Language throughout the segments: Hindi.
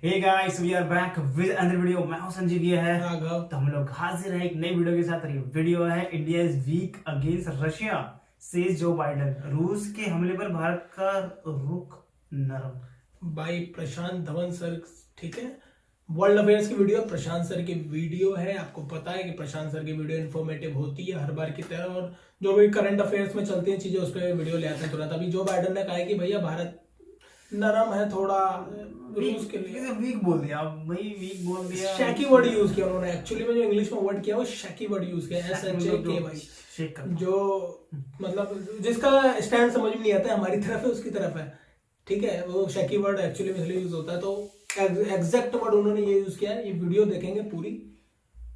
Hey guys, we are back with another video. मैं हूं संजीव, ये है राघव। तो हम लोग हाजिर हैं एक नई वीडियो के साथ। ये वीडियो है India is weak against Russia says जो बाइडन। रूस के हमले पर भारत का रुख नरम। भाई प्रशांत धवन सर, ठीक है, वर्ल्ड अफेयर्स की वीडियो प्रशांत सर की वीडियो है। आपको पता है कि प्रशांत सर की वीडियो इन्फॉर्मेटिव होती है हर बार की तरह, और जो भी करंट अफेयर्स में चलती हैं चीजें उस पर वीडियो ले आते हैं तुरंत। अभी जो बाइडन ने कहा है कि भैया भारत नरम है थोड़ा रूस के लिए, वीक बोल दिया भाई, वीक बोल दिया। शैकी वर्ड यूज किया उन्होंने। एक्चुअली में जो इंग्लिश में वर्ड किया वो शैकी वर्ड यूज किया, SHAK भाई, जो मतलब जिसका स्टैंड समझ में नहीं आता हमारी तरफ है उसकी तरफ है, ठीक है। वो शैकी वर्ड एक्चुअली में इसलिए यूज होता है, तो एग्जैक्ट वर्ड उन्होंने ये यूज किया है। ये वीडियो देखेंगे, पूरी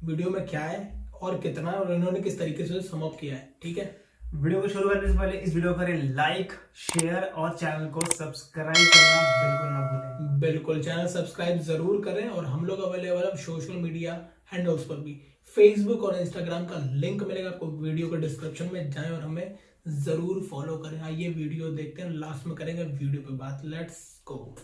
वीडियो में क्या है और कितना और इन्होंने किस तरीके से सम अप किया है, ठीक है। वीडियो को शुरू करने से पहले इस वीडियो को करें लाइक, शेयर और चैनल को सब्सक्राइब करना बिल्कुल ना भूलें। बिल्कुल, चैनल सब्सक्राइब जरूर करें। और हम लोग अवेलेबल है सोशल मीडिया हैंडल्स पर भी, फेसबुक और इंस्टाग्राम का लिंक मिलेगा आपको वीडियो के डिस्क्रिप्शन में। जाएं और हमें जरूर फॉलो करें। आइए वीडियो देखते हैं, लास्ट में करेंगे वीडियो पे बात। Let's go.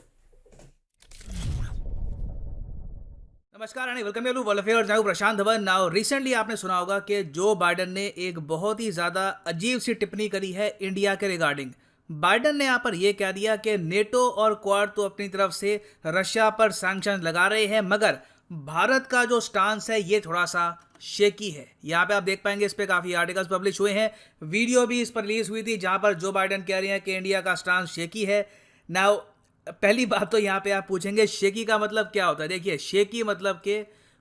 नमस्कार and welcome to world affairs. मैं हूं प्रशांत धवन। नाउ रिसेंटली आपने सुना होगा कि जो बाइडन ने एक बहुत ही ज़्यादा अजीब सी टिप्पणी करी है इंडिया के रिगार्डिंग। बाइडन ने यहाँ पर यह कह दिया कि नेटो और क्वाड तो अपनी तरफ से रशिया पर सैंक्शन लगा रहे हैं, मगर भारत का जो स्टांस है ये थोड़ा सा शेकी है। यहाँ पे आप देख पाएंगे, इस पे काफ़ी आर्टिकल्स पब्लिश हुए हैं, वीडियो भी इस पर रिलीज हुई थी जहाँ पर जो बाइडन कह रहे हैं कि इंडिया का स्टांस शेकी है। नाउ पहली बात तो यहाँ पे आप पूछेंगे शेकी का मतलब क्या होता है। देखिए, शेकी मतलब कि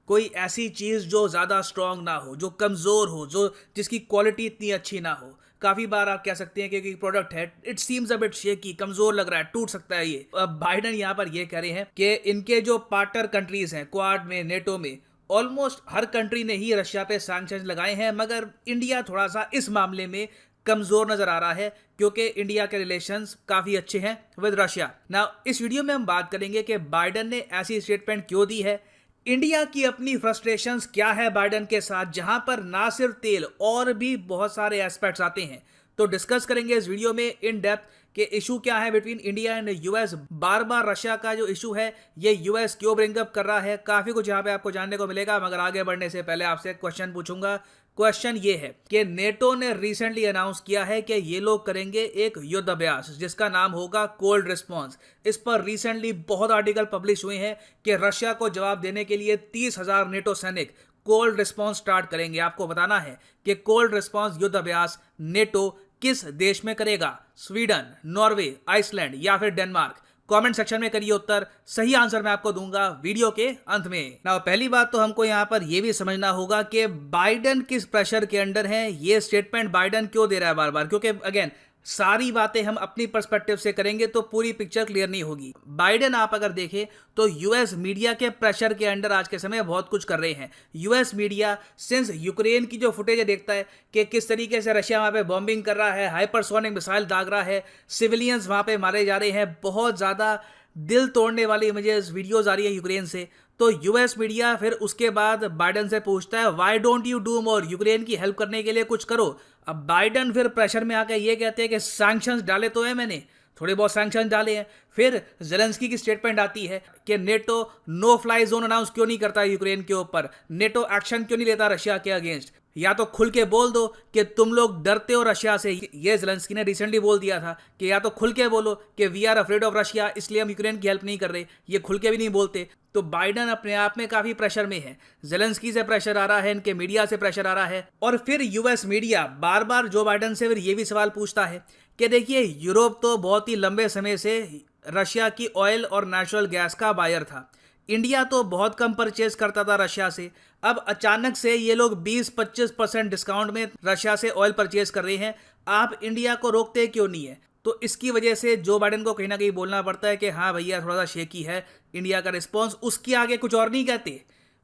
कोई ऐसी चीज़ जो ज़्यादा स्ट्रांग ना हो, जो कमज़ोर हो, जो जिसकी क्वालिटी इतनी अच्छी ना हो। काफ़ी बार आप कह सकते हैं कि कोई प्रोडक्ट है, it seems a bit shaky, कमज़ोर लग रहा है, टूट सकता है ये। अब बाइडन यहाँ पर ये कह रहे हैं कि इनके जो पार्टनर कंट्रीज़ हैं क्वाड में, नेटो में, ऑलमोस्ट हर कंट्री ने ही रशिया पे सैंक्शन लगाए हैं, मगर इंडिया थोड़ा सा इस मामले में कमजोर नजर आ रहा है क्योंकि इंडिया के रिलेशंस काफी अच्छे हैं विद रशिया। नाउ इस वीडियो में हम बात करेंगे कि बाइडन ने ऐसी स्टेटमेंट क्यों दी है, इंडिया की अपनी फ्रस्ट्रेशंस क्या है बाइडन के साथ, जहां पर ना सिर्फ तेल और भी बहुत सारे एस्पेक्ट्स आते हैं। तो डिस्कस करेंगे इस वीडियो में इन डेप्थ कि इशू क्या है between India and US. Bar bar Russia का जो इशू है ये यूएस क्यों ब्रिंगअप कर रहा है, काफी कुछ यहाँ पे आपको जानने को मिलेगा। मगर आगे बढ़ने से पहले आपसे एक क्वेश्चन पूछूंगा। क्वेश्चन ये है कि नेटो ने रिसेंटली अनाउंस किया है कि ये लोग करेंगे एक युद्ध अभ्यास जिसका नाम होगा कोल्ड रिस्पॉन्स। इस पर रिसेंटली बहुत आर्टिकल पब्लिश हुए हैं कि रशिया को जवाब देने के लिए 30,000 नेटो सैनिक कोल्ड रिस्पॉन्स स्टार्ट करेंगे। आपको बताना है कि कोल्ड रिस्पॉन्स युद्ध अभ्यास नेटो किस देश में करेगा, स्वीडन, नॉर्वे, आइसलैंड या फिर डेनमार्क। कमेंट सेक्शन में करिए उत्तर, सही आंसर मैं आपको दूंगा वीडियो के अंत में। ना पहली बात तो हमको यहाँ पर यह भी समझना होगा कि बाइडन किस प्रेशर के अंडर है। ये स्टेटमेंट बाइडन क्यों दे रहा है बार बार, क्योंकि अगेन सारी बातें हम अपनी पर्सपेक्टिव से करेंगे तो पूरी पिक्चर क्लियर नहीं होगी। बाइडन आप अगर देखें तो यूएस मीडिया के प्रेशर के अंडर आज के समय बहुत कुछ कर रहे हैं। यूएस मीडिया सिंस यूक्रेन की जो फुटेज देखता है कि किस तरीके से रशिया वहां पे बॉम्बिंग कर रहा है, हाइपरसोनिक मिसाइल दाग रहा है, सिविलियंस वहां पे मारे जा रहे हैं, बहुत ज़्यादा दिल तोड़ने वाली इमेजेस वीडियोज आ रही है यूक्रेन से। तो यूएस मीडिया फिर उसके बाद बाइडन से पूछता है why don't you do more, Ukraine की हेल्प करने के लिए कुछ करो। अब बाइडन फिर प्रेशर में आकर ये कहते हैं कि सैंक्शंस डाले तो है, मैंने थोड़े बहुत सैंक्शन डाले हैं। फिर जेलेंस्की की स्टेटमेंट आती है कि NATO no fly zone announce क्यों नहीं करता यूक्रेन के ऊपर, नेटो एक्शन क्यों नहीं लेता रशिया के अगेंस्ट। या तो खुल के बोल दो कि तुम लोग डरते हो रशिया से, ये जेलेंस्की ने रिसेंटली बोल दिया था कि या तो खुल के बोलो कि we are afraid of Russia, इसलिए हम यूक्रेन की हेल्प नहीं कर रहे। ये खुल के भी नहीं बोलते। तो बाइडन अपने आप में काफी प्रेशर में है, जेलेंस्की से प्रेशर आ रहा है, इनके मीडिया से प्रेशर आ रहा है। और फिर यूएस मीडिया बार बार जो बाइडन से फिर ये भी सवाल पूछता है कि देखिए, यूरोप तो बहुत ही लंबे समय से रशिया की ऑयल और नेचुरल गैस का बायर था, इंडिया तो बहुत कम परचेज करता था रशिया से। अब अचानक से ये लोग 20-25% डिस्काउंट में रशिया से ऑयल परचेज कर रहे हैं, आप इंडिया को रोकते क्यों नहीं है। तो इसकी वजह से जो बाइडन को कहीं ना कहीं बोलना पड़ता है कि हाँ भैया थोड़ा सा शेकी है इंडिया का रिस्पॉन्स। उसके आगे कुछ और नहीं कहते,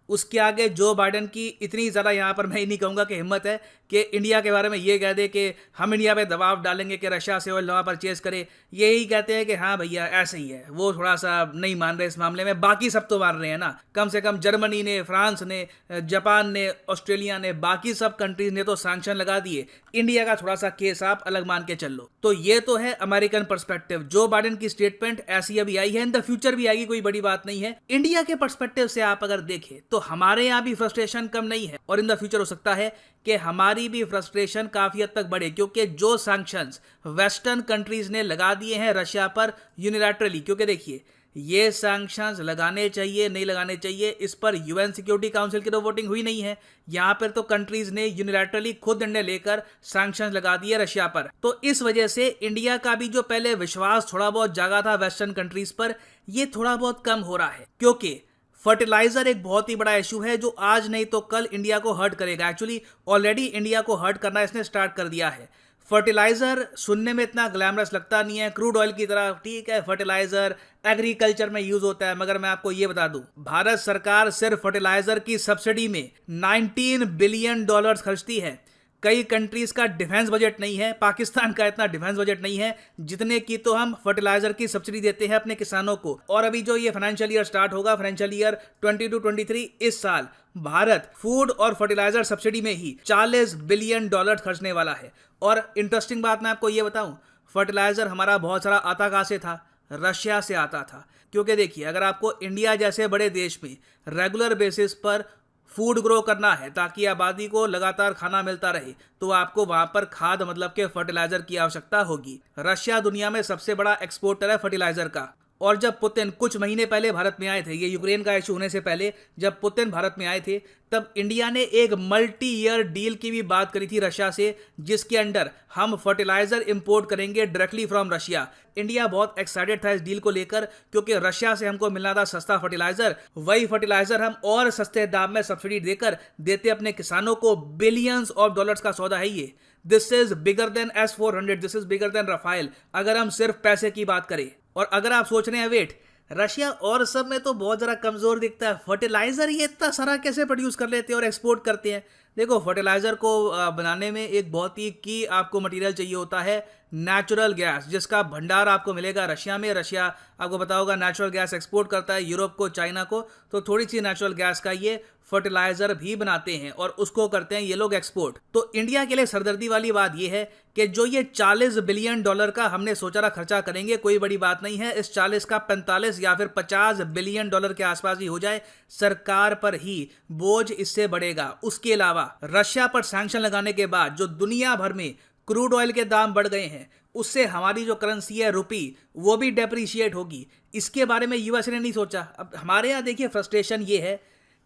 उसके आगे जो बाइडन की इतनी ज़्यादा यहाँ पर मैं ही नहीं कहूँगा कि हिम्मत है कि इंडिया के बारे में ये कह दे कि हम इंडिया पे दबाव डालेंगे कि रशिया से ऑयल नवा परचेज करे। यही कहते हैं कि हाँ भैया ऐसे ही है, वो थोड़ा सा नहीं मान रहे इस मामले में, बाकी सब तो मान रहे हैं ना। कम से कम जर्मनी ने, फ्रांस ने, जापान ने, ऑस्ट्रेलिया ने, बाकी सब कंट्रीज ने तो सैंक्शन लगा दिए। इंडिया का थोड़ा सा केस आप अलग मान के चल लो। तो ये तो है अमेरिकन पर्सपेक्टिव। जो बाइडन की स्टेटमेंट ऐसी अभी आई है, इन द फ्यूचर भी आएगी, कोई बड़ी बात नहीं है। इंडिया के पर्सपेक्टिव से आप अगर देखें तो हमारे यहाँ भी फ्रस्ट्रेशन कम नहीं है, और इन द फ्यूचर हो सकता है कि हमारी भी फ्रस्ट्रेशन काफी हद तक बढ़े, क्योंकि जो सैंक्शंस वेस्टर्न कंट्रीज ने लगा दिए हैं रशिया पर यूनिलैटरली, क्योंकि देखिए ये सैंक्शंस लगाने चाहिए नहीं लगाने चाहिए, इस पर यूएन सिक्योरिटी काउंसिल की तो वोटिंग हुई नहीं है। यहाँ पर तो कंट्रीज ने यूनिलैटरली खुद निर्णय लेकर सैंक्शंस लगा दिए रशिया पर। तो इस वजह से इंडिया का भी जो पहले विश्वास थोड़ा बहुत जागा था वेस्टर्न कंट्रीज पर, ये थोड़ा बहुत कम हो रहा है, क्योंकि फर्टिलाइजर एक बहुत ही बड़ा इशू है जो आज नहीं तो कल इंडिया को हर्ट करेगा। एक्चुअली ऑलरेडी इंडिया को हर्ट करना इसने स्टार्ट कर दिया है। फर्टिलाइजर सुनने में इतना ग्लैमरस लगता नहीं है, क्रूड ऑयल की तरह, ठीक है, फर्टिलाइजर एग्रीकल्चर में यूज होता है, मगर मैं आपको ये बता दूं, भारत सरकार सिर्फ फर्टिलाइजर की सब्सिडी में $19 बिलियन खर्चती है। कई कंट्रीज का डिफेंस बजट नहीं है, पाकिस्तान का इतना डिफेंस बजट नहीं है जितने की तो हम फर्टिलाइजर की सब्सिडी देते हैं अपने किसानों को। और अभी जो ये फाइनेंशियल ईयर स्टार्ट होगा, फाइनेंशियल ईयर 22-23, इस साल भारत फूड और फर्टिलाइजर सब्सिडी में ही $40 बिलियन खर्चने वाला है। और इंटरेस्टिंग बात मैं आपको ये बताऊं, फर्टिलाइजर हमारा बहुत सारा आता कहां से था? रशिया से आता था। क्योंकि देखिए, अगर आपको इंडिया जैसे बड़े देश में रेगुलर बेसिस पर फूड ग्रो करना है ताकि आबादी को लगातार खाना मिलता रहे, तो आपको वहां पर खाद मतलब के फर्टिलाइजर की आवश्यकता होगी। रशिया दुनिया में सबसे बड़ा एक्सपोर्टर है फर्टिलाइजर का। और जब पुतिन कुछ महीने पहले भारत में आए थे, ये यूक्रेन का इशू होने से पहले जब पुतिन भारत में आए थे, तब इंडिया ने एक मल्टी ईयर डील की भी बात करी थी रशिया से, जिसके अंडर हम फर्टिलाइजर इंपोर्ट करेंगे डायरेक्टली फ्रॉम रशिया। इंडिया बहुत एक्साइटेड था इस डील को लेकर, क्योंकि रशिया से हमको मिलना था सस्ता फर्टिलाइजर। वही फर्टिलाइजर हम और सस्ते दाम में सब्सिडी देकर देते अपने किसानों को। बिलियंस ऑफ डॉलर्स का सौदा है ये। This is bigger than S-400, this is bigger than Rafale, अगर हम सिर्फ पैसे की बात करें। और अगर आप सोच रहे हैं वेट, रशिया और सब में तो बहुत ज़रा कमज़ोर दिखता है, फर्टिलाइज़र ये इतना सारा कैसे प्रोड्यूस कर लेते हैं और एक्सपोर्ट करते हैं? देखो, फर्टिलाइज़र को बनाने में एक बहुत ही की आपको मटेरियल चाहिए होता है, नेचुरल गैस, जिसका भंडार आपको मिलेगा रशिया में। रशिया आपको पता होगा नेचुरल गैस एक्सपोर्ट करता है यूरोप को, चाइना को, तो थोड़ी सी नेचुरल गैस का ये फर्टिलाइजर भी बनाते हैं और उसको करते हैं ये लोग एक्सपोर्ट। तो इंडिया के लिए सरदर्दी वाली बात ये है कि जो ये $40 बिलियन का हमने सोचा रहा खर्चा करेंगे, कोई बड़ी बात नहीं है। इस 40 का 45 या फिर $50 बिलियन के आसपास ही हो जाए, सरकार पर ही बोझ इससे बढ़ेगा। उसके अलावा रशिया पर सैंक्शन लगाने के बाद जो दुनिया भर में क्रूड ऑयल के दाम बढ़ गए हैं, उससे हमारी जो करेंसी है रुपी, वो भी डेप्रिशिएट होगी। इसके बारे में यूएस ने नहीं सोचा। अब हमारे यहाँ देखिए फ्रस्ट्रेशन ये है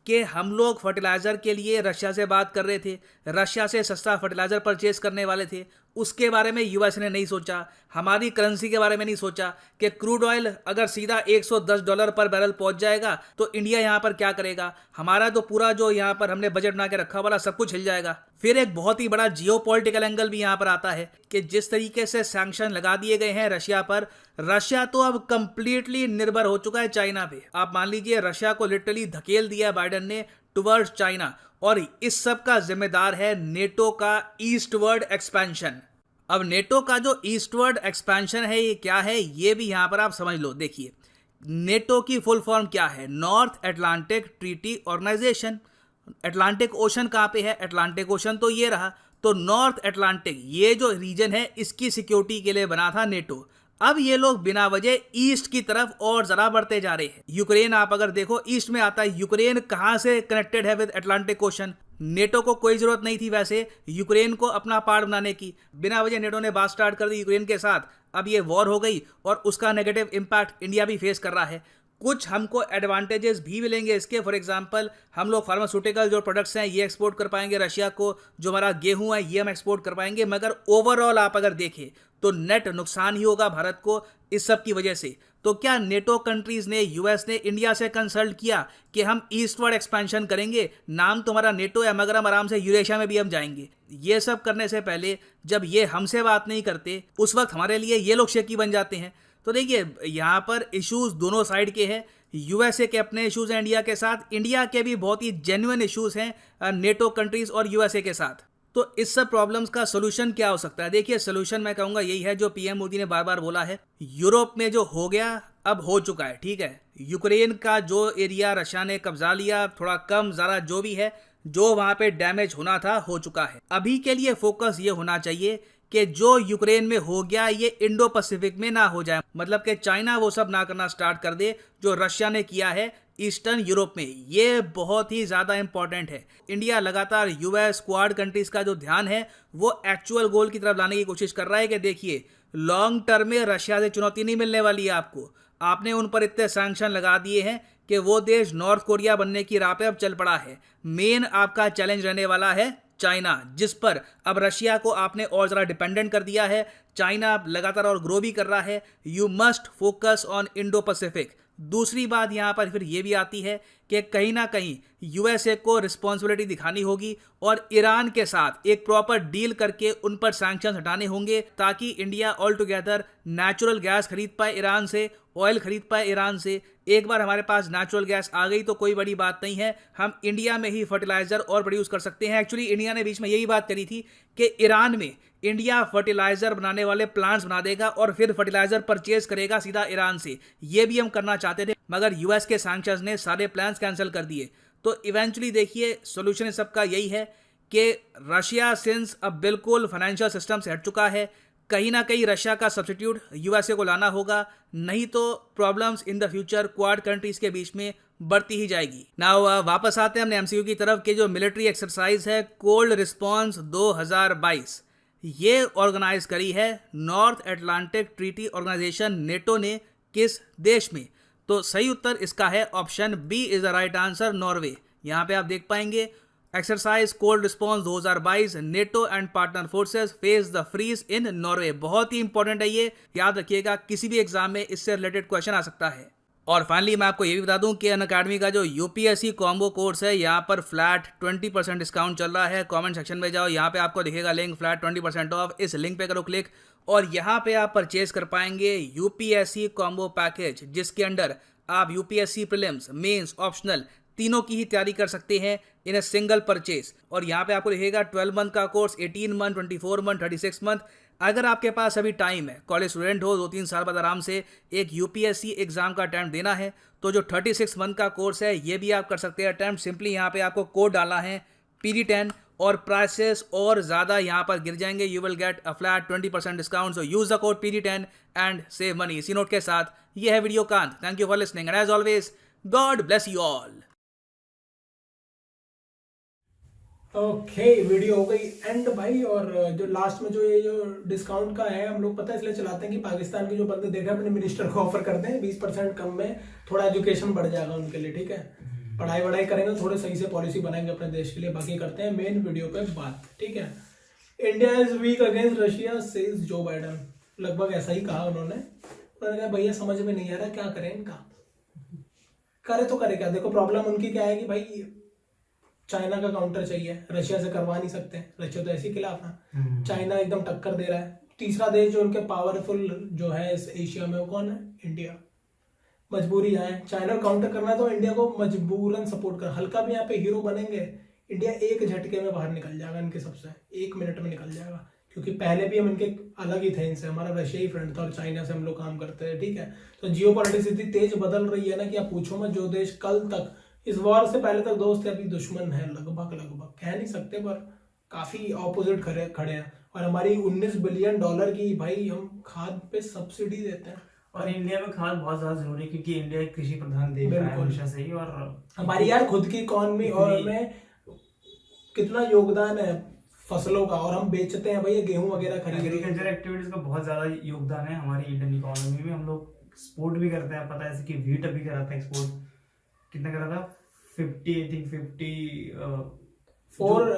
कि हम लोग फर्टिलाइज़र के लिए रशिया से बात कर रहे थे, रशिया से सस्ता फर्टिलाइज़र परचेज करने वाले थे, उसके बारे में यूएस ने नहीं सोचा। हमारी करेंसी के बारे में नहीं सोचा कि क्रूड ऑयल अगर सीधा $110 पर बैरल पहुंच जाएगा तो इंडिया यहाँ पर क्या करेगा। हमारा तो पूरा जो यहाँ पर हमने बजट बना के रखा वाला सब कुछ हिल जाएगा। फिर एक बहुत ही बड़ा जियोपॉलिटिकल एंगल भी यहाँ पर आता है कि जिस तरीके से सैंक्शन लगा दिए गए हैं रशिया पर, रशिया तो अब कंप्लीटली निर्भर हो चुका है चाइना पे। आप मान लीजिए रशिया को लिटरली धकेल दिया बाइडन ने टुवर्ड्स चाइना, और इस सब का जिम्मेदार है नेटो का ईस्टवर्ड एक्सपेंशन। अब नेटो का जो ईस्टवर्ड एक्सपेंशन है ये क्या है, ये भी यहां पर आप समझ लो। देखिए, नेटो की फुल फॉर्म क्या है? North Atlantic Treaty Organization. Atlantic Ocean कहां पे है? अटलांटिक ओशन तो ये रहा। तो नॉर्थ अटलांटिक ये जो रीजन है, इसकी सिक्योरिटी के लिए बना था नेटो। अब ये लोग बिना वजह ईस्ट की तरफ और जरा बढ़ते जा रहे हैं। यूक्रेन आप अगर देखो ईस्ट में आता है। यूक्रेन कहां से कनेक्टेड है विद अटलांटिक ओशन? नेटो को कोई जरूरत नहीं थी वैसे यूक्रेन को अपना पार्ट बनाने की, बिना वजह नेटो ने बात स्टार्ट कर दी यूक्रेन के साथ। अब ये वॉर हो गई और उसका नेगेटिव इंपैक्ट इंडिया भी फेस कर रहा है। कुछ हमको एडवांटेजेस भी मिलेंगे इसके। फॉर एग्जांपल, हम लोग फार्मास्यूटिकल जो प्रोडक्ट्स हैं ये एक्सपोर्ट कर पाएंगे रशिया को, जो हमारा गेहूं है ये हम एक्सपोर्ट कर पाएंगे। मगर ओवरऑल आप अगर देखें तो नेट नुकसान ही होगा भारत को इस सब की वजह से। तो क्या नेटो कंट्रीज ने, यूएस ने इंडिया से कंसल्ट किया कि हम ईस्टवर्ड एक्सपेंशन करेंगे? नाम तो हमारा नेटो है मगर हम आराम से यूरेशिया में भी हम जाएंगे। ये सब करने से पहले जब ये हमसे बात नहीं करते, उस वक्त हमारे लिए ये लोग शेकी बन जाते हैं। तो देखिए, यहाँ पर इश्यूज दोनों साइड के हैं। यूएसए के अपने इश्यूज हैं इंडिया के साथ, इंडिया के भी बहुत ही जेन्युइन इश्यूज हैं नेटो कंट्रीज और यूएसए के साथ। तो इस सब प्रॉब्लम्स का सोल्यूशन क्या हो सकता है? देखिए, सोल्यूशन मैं कहूँगा यही है जो पीएम मोदी ने बार बार बोला है। यूरोप में जो हो गया अब हो चुका है, ठीक है। यूक्रेन का जो एरिया रशिया ने कब्जा लिया, थोड़ा कम ज़्यादा जो भी है, जो वहाँ पे डैमेज होना था हो चुका है। अभी के लिए फोकस ये होना चाहिए कि जो यूक्रेन में हो गया ये इंडो पैसिफिक में ना हो जाए, मतलब कि चाइना वो सब ना करना स्टार्ट कर दे जो रशिया ने किया है ईस्टर्न यूरोप में। ये बहुत ही ज़्यादा इंपॉर्टेंट है। इंडिया लगातार यूएस क्वाड कंट्रीज का जो ध्यान है वो एक्चुअल गोल की तरफ लाने की कोशिश कर रहा है कि देखिए, लॉन्ग टर्म में रशिया से चुनौती नहीं मिलने वाली है आपको। आपने उन पर इतने सैंक्शन लगा दिए हैं कि वो देश नॉर्थ कोरिया बनने की राह पे अब चल पड़ा है। मेन आपका चैलेंज रहने वाला है चाइना, जिस पर अब रशिया को आपने और ज़रा डिपेंडेंट कर दिया है। चाइना लगातार और ग्रो भी कर रहा है। You must focus on Indo Pacific. दूसरी बात यहाँ पर फिर ये भी आती है कि कहीं ना कहीं यूएसए को रिस्पॉन्सिबिलिटी दिखानी होगी और ईरान के साथ एक प्रॉपर डील करके उन पर सैंक्शन हटाने होंगे ताकि India all together natural gas खरीद पाए ईरान से, ऑयल खरीद पाए ईरान से। एक बार हमारे पास नेचुरल गैस आ गई तो कोई बड़ी बात नहीं है, हम इंडिया में ही फर्टिलाइजर और प्रोड्यूस कर सकते हैं। एक्चुअली इंडिया ने बीच में यही बात करी थी कि ईरान में इंडिया फर्टिलाइजर बनाने वाले प्लांट्स बना देगा और फिर फर्टिलाइजर परचेज करेगा सीधा ईरान से। ये भी हम करना चाहते थे, मगर यूएस के सैंक्शंस ने सारे प्लान्स कैंसिल कर दिए। तो इवेंचुअली देखिए, सोल्यूशन इस सबका यही है कि रशिया सिंस अब बिल्कुल फाइनेंशियल सिस्टम से हट चुका है, कहीं ना कहीं रशिया का सब्स्टिट्यूट यूएसए को लाना होगा, नहीं तो problems in the future quad countries के बीच में बढ़ती ही जाएगी। नाउ वापस आते हैं हमने एमसीयू की तरफ कि जो मिलिट्री एक्सरसाइज है कोल्ड रिस्पॉन्स 2022, ये ऑर्गेनाइज करी है North Atlantic Treaty Organisation NATO ने। किस देश में? तो सही उत्तर इसका है option B is the right answer, Norway. यहाँ पे आप देख पाएंगे exercise cold response 2022 NATO and partner forces face the freeze in Norway. बहुत ही इंपॉर्टेंट है ये, याद रखिएगा, किसी भी एग्जाम में इससे रिलेटेड क्वेश्चन आ सकता है। और फाइनली मैं आपको ये भी बता दूं कि अनअकैडमी का जो यूपीएससी कॉम्बो कोर्स है यहाँ पर फ्लैट 20% डिस्काउंट चल रहा है। कमेंट सेक्शन में जाओ, यहाँ पे आपको दिखेगा लिंक फ्लैट 20% ऑफ, इस लिंक पे करो क्लिक और यहाँ पे आप परचेज कर पाएंगे यूपीएससी कॉम्बो पैकेज, जिसके अंदर आप यूपीएससी प्रीलिम्स, मेंस, ऑप्शनल तीनों की ही तैयारी कर सकते हैं इन ए सिंगल परचेज। और यहाँ पे आपको दिखेगा 12 मंथ का कोर्स, 18 मंथ, 24 मंथ, 36 मंथ। अगर आपके पास अभी टाइम है, कॉलेज स्टूडेंट हो, 2-3 साल बाद आराम से एक यूपीएससी एग्जाम का अटैम्प्ट देना है, तो जो 36 मंथ का कोर्स है ये भी आप कर सकते हैं अटैम्प्ट। सिंपली यहाँ पे आपको कोड डालना है PD10 और प्राइसेस और ज़्यादा यहाँ पर गिर जाएंगे। You will get a flat 20% discount. So use the code PD10 and save money. इसी नोट के साथ ये है वीडियो का अंत। Thank you for listening and as always God bless you all. Okay, video हो गई एंड भाई। और जो लास्ट में जो ये जो डिस्काउंट का है, हम लोग पता है इसलिए चलाते हैं कि पाकिस्तान के जो बंदे देख रहे हैं अपने मिनिस्टर को ऑफर करते हैं 20% कम में, थोड़ा एजुकेशन बढ़ जाएगा उनके लिए, ठीक है। पढ़ाई वढ़ाई करेंगे, थोड़े सही से पॉलिसी बनाएंगे अपने देश के लिए। बाकी करते हैं मेन वीडियो पे बात, ठीक है। India is weak against Russia says जो बाइडन। लगभग ऐसा ही कहा उन्होंने कहा भैया समझ में नहीं आ रहा क्या करें इनका, करे तो करे क्या। देखो प्रॉब्लम उनकी क्या है कि भाई चाइना का काउंटर चाहिए, रशिया से करवा नहीं सकते, रशिया तो ऐसे ही खिलाफ है। चाइना एकदम टक्कर दे रहा है। तीसरा देश जो उनके पावरफुल जो है इस एशिया में वो कौन है? इंडिया। मजबूरी है, चाइना काउंटर करना है तो इंडिया को मजबूरन सपोर्ट कर। हल्का भी यहाँ पे हीरो बनेंगे, इंडिया एक झटके में बाहर निकल जाएगा इनके सबसे, 1 मिनट में निकल जाएगा। क्योंकि पहले भी हम इनके अलग ही थे इनसे, हमारा रशिया ही फ्रेंड था और चाइना से हम लोग काम करते हैं, ठीक है। तो जियो पॉलिटिक्स इतनी तेज बदल रही है ना कि आप पूछो मत। जो देश कल तक इस वॉर से पहले तक दोस्त थे अभी दुश्मन है, लगभग कह नहीं सकते पर काफी ऑपोजिट खड़े हैं। और हमारी $19 बिलियन की भाई हम खाद पे सब्सिडी देते हैं। और इंडिया में खाद बहुत ज्यादा जरूरी है क्योंकि इंडिया एक कृषि प्रधान देश है हमेशा से ही। और हमारी यार खुद की इकोनॉमी और में कितना योगदान है फसलों का, और हम बेचते हैं भैया गेहूं वगैरह खरीद। एग्रीकल्चर एक्टिविटीज का बहुत ज्यादा योगदान है हमारी इंडियन इकोनॉमी में। हम लोग एक्सपोर्ट भी करते हैं, पता है जैसे कि व्हीट अभी कराते हैं एक्सपोर्ट, कितना करा था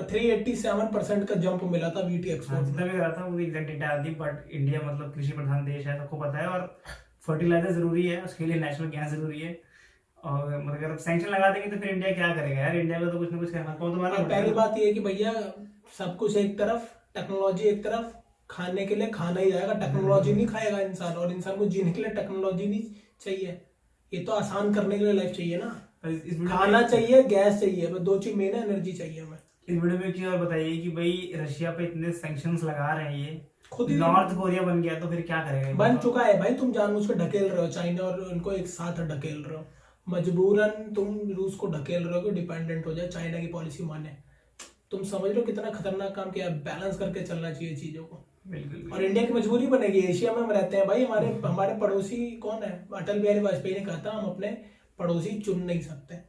387% का जंप मिला था वीटी एक्सपोर्ट। जितना भी करा था मुझे एग्जैक्ट डेटा आती, बट इंडिया मतलब कृषि प्रधान देश है, सबको पता है। और फर्टिलाइजर जरूरी है, उसके लिए नेचुरल गैस जरूरी है। और अगर सैंक्शन लगा देंगे तो फिर इंडिया क्या करेगा यार? इंडिया को तो कुछ ना कुछ करना पड़ेगा। पहली बात ये है कि भैया सब कुछ एक तरफ, टेक्नोलॉजी एक तरफ, खाने के लिए खाना ही जाएगा, टेक्नोलॉजी नहीं खाएगा इंसान। और इंसान को जीने के लिए टेक्नोलॉजी नहीं चाहिए, ये तो आसान करने के लिए लाइफ चाहिए ना, इस वीडियो खाना चाहिए, गैस चाहिए, बस 2 चीज मेन है, एनर्जी चाहिए हमें। इस वीडियो में क्यों और बताइए कि भाई रशिया पे इतने सैंक्शंस लगा रहे हैं, ये खुद ही नॉर्थ कोरिया बन गया तो फिर क्या करेगा ये बन बताओ? चुका है भाई, तुम जानबूझ के ढकेल रहे हो चाइना और उनको एक साथ ढकेल रहे हो, मजबूरन तुम रूस को ढकेल रहे हो कि डिपेंडेंट हो जाए, चाइना की पॉलिसी माने। तुम समझ रहे हो कितना खतरनाक काम किया, बैलेंस करके चलना चाहिए चीजों को। बिल्कुल। और इंडिया की मजबूरी बनेगी, एशिया में हम रहते हैं भाई, हमारे पड़ोसी कौन है? अटल बिहारी वाजपेयी ने कहा था हम अपने पड़ोसी चुन नहीं सकते,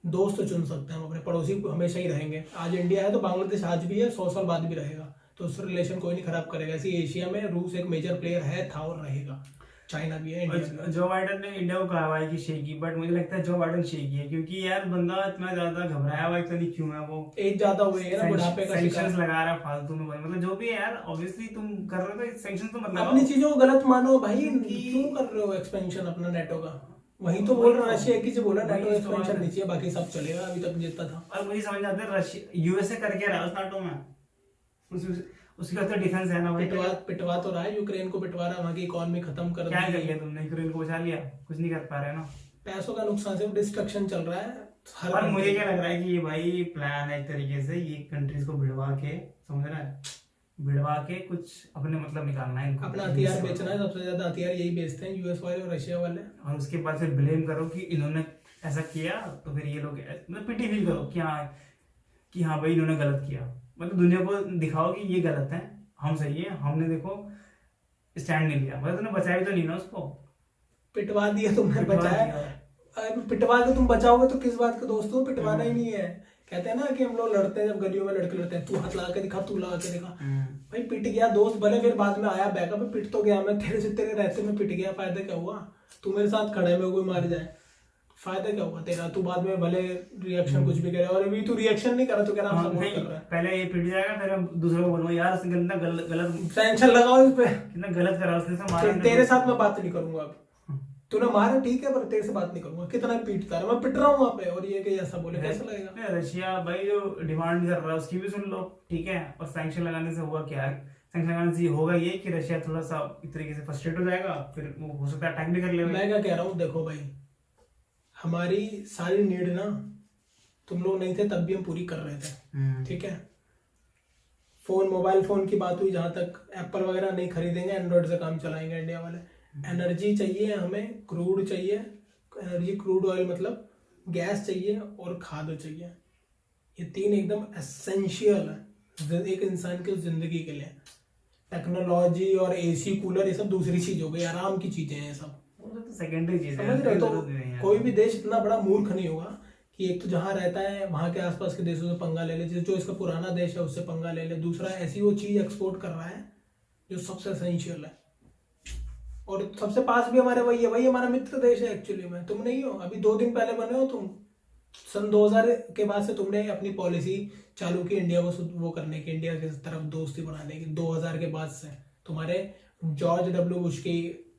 दोस्त तो चुन सकते हैं, हम अपने पड़ोसी हमेशा ही रहेंगे। आज इंडिया है तो बांग्लादेश आज भी है, 100 साल बाद भी रहेगा, तो उससे रिलेशन कोई नहीं खराब करेगा। ऐसे एशिया में रूस एक मेजर प्लेयर है, था और रहेगा, चाइना भी है, इंडिया भी। जो बाइडन ने इंडिया को कहा है कि शेकी, बट मुझे लगता है जो बाइडन शेकी है, क्योंकि यार बंदा इतना ज्यादा घबराया हुआ, इतना नहीं क्यों है वो, एज ज्यादा हुई है ना, बुढ़ापे का शिकार। सैंक्शंस लगा रहा है फालतू में, मतलब जो भी है यार, ऑब्वियसली तुम कर रहे हो तो सैंक्शंस तो मतलब अपनी चीजों को गलत मानो भाई, क्यों कर रहे हो एक्सपेंशन अपना नेटो का? वही तो बोल रहा, रशिया एक ही से बोला नेटो एक्सपेंशन नहीं चाहिए, बाकी सब चलेगा, अभी तक जितना था। और मुझे समझ आता है रशिया यूएसए करके रहा है उस नाटो में, उसके बाद तो डिफेंस है ना भाई, पिटवा तो रहा है, यूक्रेन को पिटवा रहा है, वहां की इकोनॉमी खत्म कर क्या दी कर लिया तुमने? यूक्रेन को बचा लिया? कुछ नहीं कर पा रहे ना, पैसों का नुकसान, सिर्फ डिस्ट्रक्शन चल रहा है हर और country मुझे क्या में। लग रहा है कि ये भाई प्लान है एक तरीके से, ये कंट्रीज को भिड़वा के, समझ रहा है, भिड़वा के कुछ अपने मतलब निकालना है इनको, अपना हथियार बेचना है, सबसे ज्यादा हथियार यही बेचते हैं यूएस वाले और रशिया वाले। और उसके बाद फिर ब्लेम करो कि इन्होंने ऐसा किया, तो फिर ये लोग मतलब पिटी फील करो कि हाँ भाई इन्होंने गलत किया, मतलब दुनिया को दिखाओ कि ये गलत है, हम सही है, हमने देखो स्टैंड नहीं लिया, मतलब तुमने बचाया भी तो नहीं ना उसको, पिटवा दिया तुमने, पिटवा बचाया। दिया। अब पिटवा के तुम बचाओगे तो किस बात का दोस्तों, पिटवाना ही नहीं है। कहते हैं ना कि हम लोग लड़ते हैं, जब गलियों में लड़के लड़ते हैं, तू हाथ लगा के दिखा, तू लगा के दिखा, भाई पिट गया दोस्त, भले फिर बाद में आया बैकअप, पिट तो गया मैं, तेरे से तेरे रहते में पिट गया, फायदा क्या हुआ? तू मेरे साथ खड़े में कोई मार जाए, फायदा क्या हुआ तेरा? तू बाद में भले रिएक्शन कुछ भी करे, और अभी तू रिएक्शन नहीं करा, तो कह रहा हम सपोर्ट कर रहा है। पहले ये पिट जाएगा, फिर हम दूसरे को बोलूंगा यार उसने कितना गलत सैंक्शन लगाओ इस पे, कितना गलत करा उसने, से मारा तेरे साथ मैं बात नहीं करूंगा अब, तूने मारा ठीक है, पर तेरे से बात नहीं करूंगा, कितना पीटता है, मैं पिट रहा हूँ वहां पे, और ये कि ऐसा बोले कैसा लगेगा? रशिया भाई जो डिमांड कर रहा है उसकी भी सुन लो, ठीक है, और सैंक्शन लगाने से हुआ क्या है? सैंक्शन लगाने से होगा ये कि रशिया थोड़ा सा एक तरीके से फ्रस्ट्रेट हो जाएगा, फिर वो हो सकता है अटैक भी कर ले। मैं क्या कह रहा हूँ, देखो भाई, हमारी सारी नीड ना, तुम लोग नहीं थे तब भी हम पूरी कर रहे थे, ठीक है। मोबाइल फोन की बात हुई, जहां तक एप्पल वगैरह नहीं खरीदेंगे, एंड्रॉइड से काम चलाएंगे इंडिया वाले। एनर्जी चाहिए हमें, क्रूड चाहिए, एनर्जी क्रूड ऑयल मतलब गैस चाहिए, और खाद चाहिए, ये 3 एकदम एसेंशियल है एक इंसान की जिंदगी के लिए। टेक्नोलॉजी और एसी कूलर ये सब दूसरी चीज हो गई, आराम की चीजें हैं सब, तो सेकेंडरी चीज है, समझ रहे हो? तो कोई भी देश इतना बड़ा मूर्ख नहीं होगा कि एक तो जहां रहता है वहां के आसपास के देशों से पंगा ले ले, जो इसका पुराना देश है उससे पंगा ले ले, दूसरा ऐसी वो चीज एक्सपोर्ट कर रहा है जो सबसे एसेंशियल है, और सबसे पास भी हमारे वही है, वही हमारा मित्र देश है एक्चुअली में। तुम नहीं हो, अभी 2 दिन पहले बने हो तुम, सन 2000 के बाद से तुमने अपनी पॉलिसी चालू की इंडिया को वो करने की, इंडिया की तरफ दोस्ती बनाने की, 2000 के बाद से तुम्हारे जॉर्ज डब्ल्यू बुश की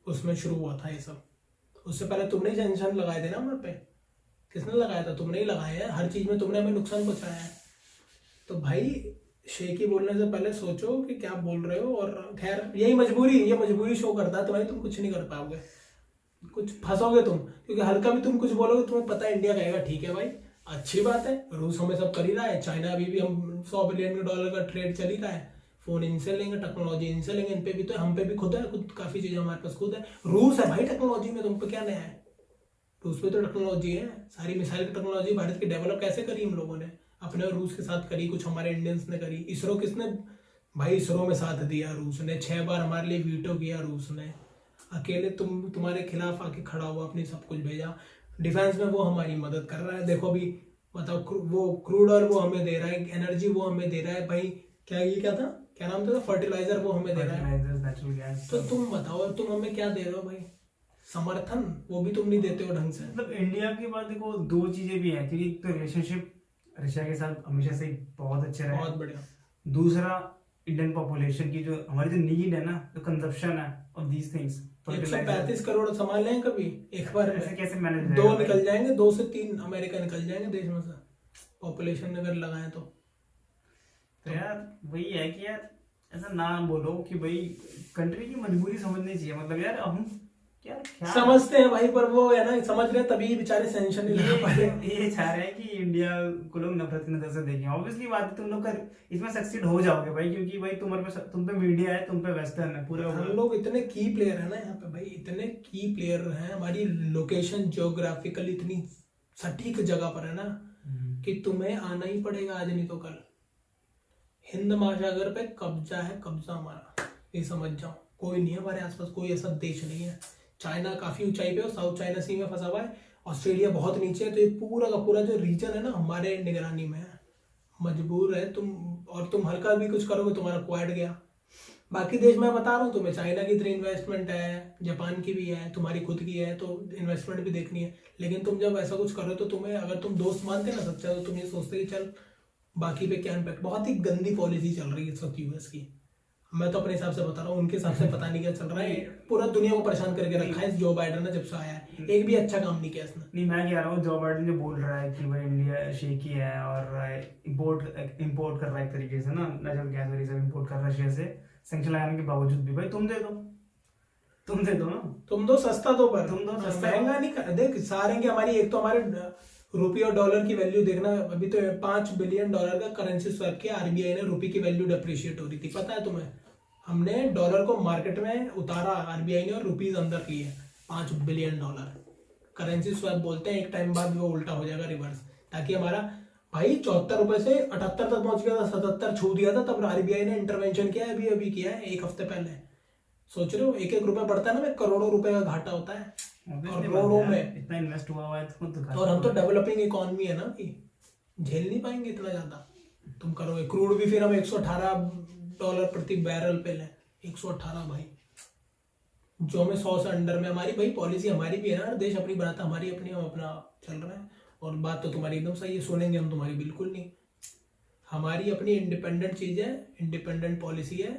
उसमें शुरू हुआ था ये सब। उससे पहले तुमने ही सैंक्शन लगाए थे ना हमारे पे, किसने लगाया था? तुमने ही लगाए हैं, हर चीज में तुमने हमें नुकसान पहुंचाया है। तो भाई शेखी बोलने से पहले सोचो कि क्या बोल रहे हो, और खैर यही मजबूरी शो करता है, तो भाई तुम कुछ नहीं कर पाओगे, कुछ फंसोगे तुम, क्योंकि हल्का भी तुम कुछ बोलोगे तुम्हें पता है इंडिया कहेगा ठीक है भाई अच्छी बात है, रूस हमें सब कर ही रहा है, चाइना अभी भी हम $100 बिलियन का ट्रेड चल ही रहा है, फोन इनसे लेंगे, टेक्नोलॉजी इनसे लेंगे, इन पे भी तो हम पे भी खुद है, खुद काफी चीजें हमारे पास खुद है। रूस है भाई टेक्नोलॉजी में, तुम पे क्या नया है? रूस पे तो टेक्नोलॉजी है, सारी मिसाइल की टेक्नोलॉजी भारत की डेवलप कैसे करी हम लोगों ने, अपने और रूस के साथ करी, कुछ हमारे इंडियंस ने करी। इसरो किसने भाई, इसरो में साथ दिया रूस ने, 6 बार हमारे लिए वीटो किया रूस ने, अकेले तुम्हारे खिलाफ आके खड़ा हुआ, अपनी सब कुछ भेजा, डिफेंस में वो हमारी मदद कर रहा है। देखो अभी बताओ, वो क्रूड ऑयल वो हमें दे रहा है, एनर्जी वो हमें दे रहा है भाई, क्या था, क्या नाम था, फर्टिलाइजर वो हमें दे रहा है। तो तुम बताओ, तुम हमें क्या दे रहे हो भाई? समर्थन वो भी तुम नहीं देते हो ढंग से। मतलब इंडिया की बात देखो, 2 चीजें भी हैं, क्योंकि तो रिलेशनशिप रशिया के साथ हमेशा से बहुत अच्छे रहे, बहुत बढ़िया। दूसरा इंडियन पॉपुलेशन की जो हमारी जो नीड है ना, जो कंजप्शन है ऑफ दीज थिंग्स, 135 करोड़ संभाल लें कभी एक बार ऐसे कैसे मैनेज? 2 निकल जाएंगे, 2 से 3 अमेरिका निकल जाएंगे देश में से, पॉपुलेशन अगर लगाए तो यार वही है कि यार ऐसा ना बोलो कि भाई कंट्री की मजबूरी समझनी चाहिए। मतलब यार हम क्या समझते हैं भाई, पर वो है ना, समझ रहे हैं तभी बेचारे सैंक्शन नहीं लगा पा रहे। ये चाह रहे हैं कि इंडिया को लोग नफरत की नजर से देखें। ऑब्वियसली बात है, तुम लोग कर इसमें सक्सीड हो जाओगे भाई, क्योंकि भाई तुम पे मीडिया है, तुम पे वेस्टर्न है पूरा। हम लोग इतने की प्लेयर है ना यहाँ पे भाई, इतने की प्लेयर हैं, हमारी लोकेशन ज्योग्राफिकल इतनी सटीक जगह पर है ना कि तुम्हें आना ही पड़ेगा आज नहीं तो कल। हिंद महासागर पे कब्जा है, कब्जा हमारा, ये समझ जाओ। कोई नहीं है हमारे आसपास, कोई ऐसा देश नहीं है। चाइना काफी ऊंचाई पे, साउथ चाइना सी में फंसा हुआ है, ऑस्ट्रेलिया बहुत नीचे है, तो ये पूरा का पूरा जो रीजन है ना हमारे निगरानी में है। मजबूर है तुम, और तुम हल्का भी कुछ करोगे तुम्हारा क्वाड गया। बाकी देश मैं बता रहा हूँ तुम्हें, चाइना की इतनी इन्वेस्टमेंट है, जापान की भी है, तुम्हारी खुद की है, तो इन्वेस्टमेंट भी देखनी है। लेकिन तुम जब ऐसा कुछ करो तो तुम्हें, अगर तुम दोस्त मानते ना सच्चा, तो तुम ये सोचते कि चल बाकी पे क्या इम्पैक्ट। बहुत ही गंदी पॉलिसी चल रही है इस वक्त यूएस की। मैं तो अपने हिसाब से बता रहा हूँ, उनके हिसाब से पता नहीं क्या चल रहा है। पूरा दुनिया को परेशान करके रखा है जो बाइडन ने जब से आया है, एक भी अच्छा काम नहीं किया इसने। नहीं, मैं कह रहा हूँ जो बाइडन जो बोल रहा है कि भाई इंडिया शेकी है और इम्पोर्ट कर रहा है एक तरीके से ना, नेचुरल गैस वगैरह सब इम्पोर्ट कर रहा है रशिया से, सैंक्शन लगाने के बावजूद भी भाई तुम दे दो ना, तुम दो सस्ता दो, पर तुम दो सस्ता, महंगा नहीं कर। देख सारे के हमारी, एक तो हमारे रुपये और डॉलर की वैल्यू देखना, अभी तो $5 बिलियन का करेंसी स्वैप किया आरबीआई ने, रुपये की वैल्यू डिप्रिशिएट हो रही थी, पता है तुम्हें। हमने डॉलर को मार्केट में उतारा आरबीआई ने, और रुपीज अंदर लिए $5 बिलियन। करेंसी स्वैप बोलते हैं, एक टाइम बाद वो उल्टा हो जाएगा, रिवर्स, ताकि हमारा भाई 74 रुपए से 78 तक पहुंच गया था, 77 छू दिया था, तब आरबीआई ने इंटरवेंशन किया है, अभी किया है 1 हफ्ते पहले। सोच रहे हो, 1-1 रुपया बढ़ता है ना, करोड़ों रुपए का घाटा होता है करोड़ों में, इतना इन्वेस्ट हुआ है तो। और हम तो डेवलपिंग इकोनॉमी है ना, कि झेल नहीं पाएंगे इतना ज्यादा। तुम करोगे क्रूड भी, फिर हम $118 प्रति बैरल पे लें, 118 भाई, जो हमें 100 से अंडर में। हमारी भाई पॉलिसी हमारी भी है ना, देश अपनी बनाता, हमारी अपनी, हम अपना चल रहा है। और बात तो तुम्हारी एकदम सही है, सुनेंगे हम तुम्हारी बिल्कुल नहीं। हमारी अपनी इंडिपेंडेंट चीज है, इंडिपेंडेंट पॉलिसी है।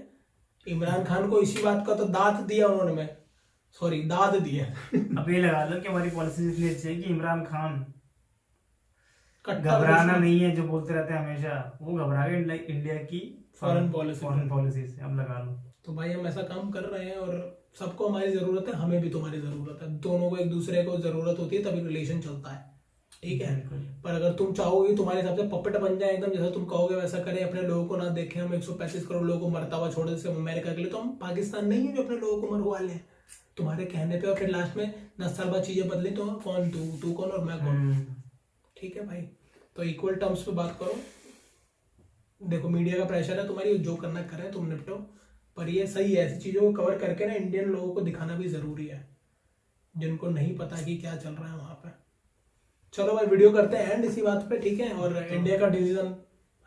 इमरान खान को इसी बात का तो दाद दिया उन्होंने, दाद दिया। अब ये लगा लो कि हमारी पॉलिसी इतनी अच्छी है कि इमरान खान घबराना नहीं है, जो बोलते रहते हैं हमेशा, वो घबरा गए इंडिया की फॉरेन पॉलिसी से। अब लगा लो तो भाई हम ऐसा काम कर रहे हैं, और सबको हमारी जरूरत है, हमें भी तुम्हारी जरूरत है, दोनों को एक दूसरे को जरूरत होती है, तभी रिलेशन चलता है, ठीक है। पर अगर तुम चाहोगे तुम्हारे हिसाब से पपेट बन जाए एकदम, जैसा तुम कहोगे वैसा करें, अपने लोगों को ना देखें, हम 135 करोड़ लोगों को मरता हुआ छोड़ जैसे अमेरिका के लिए, तो हम पाकिस्तान नहीं है जो अपने लोगों को मरवा लें तुम्हारे कहने पे, और फिर लास्ट में 10 साल बाद चीजें बदली तो कौन, तू कौन और मैं कौन, ठीक है भाई। तो इक्वल टर्म्स पे बात करो। देखो मीडिया का प्रेशर है, तुम्हारी जो करना करें, तुम निपटो, पर ये सही है, ऐसी चीजों को कवर करके ना इंडियन लोगों को दिखाना भी जरूरी है, जिनको नहीं पता कि क्या चल रहा है वहां पे। चलो भाई वीडियो करते हैं एंड इसी बात पे, ठीक है। और इंडिया का डिसीजन,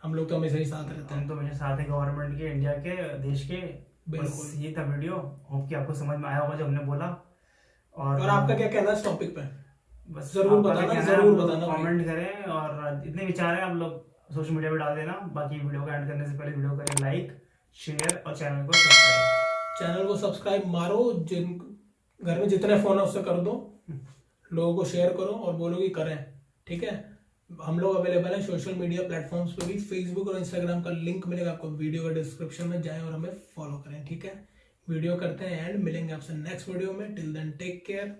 हम लोग तो हमेशा ही साथ रहते हैं, हम तो हमेशा साथ है गवर्नमेंट के, इंडिया के, देश के। बिल्कुल, ये था वीडियो, होप कि आपको समझ में आया होगा जो हमने बोला। और आपका क्या कहना है इस टॉपिक पे, बस जरूर बताना, कमेंट करें, और जितने विचार हैं आप लोग सोशल मीडिया पे डाल देना। बाकी वीडियो को एंड करने से पहले वीडियो करें लाइक, शेयर और चैनल को सब्सक्राइब मारो। जिन घर में जितने फोन है उससे कर दो, लोगों को शेयर करो और बोलो कि करें, ठीक है। हम लोग अवेलेबल हैं सोशल मीडिया प्लेटफॉर्म्स पे भी, फेसबुक और इंस्टाग्राम का लिंक मिलेगा आपको वीडियो का डिस्क्रिप्शन में, जाएं और हमें फॉलो करें, ठीक है। वीडियो करते हैं एंड मिलेंगे आपसे नेक्स्ट वीडियो में। Till then take care.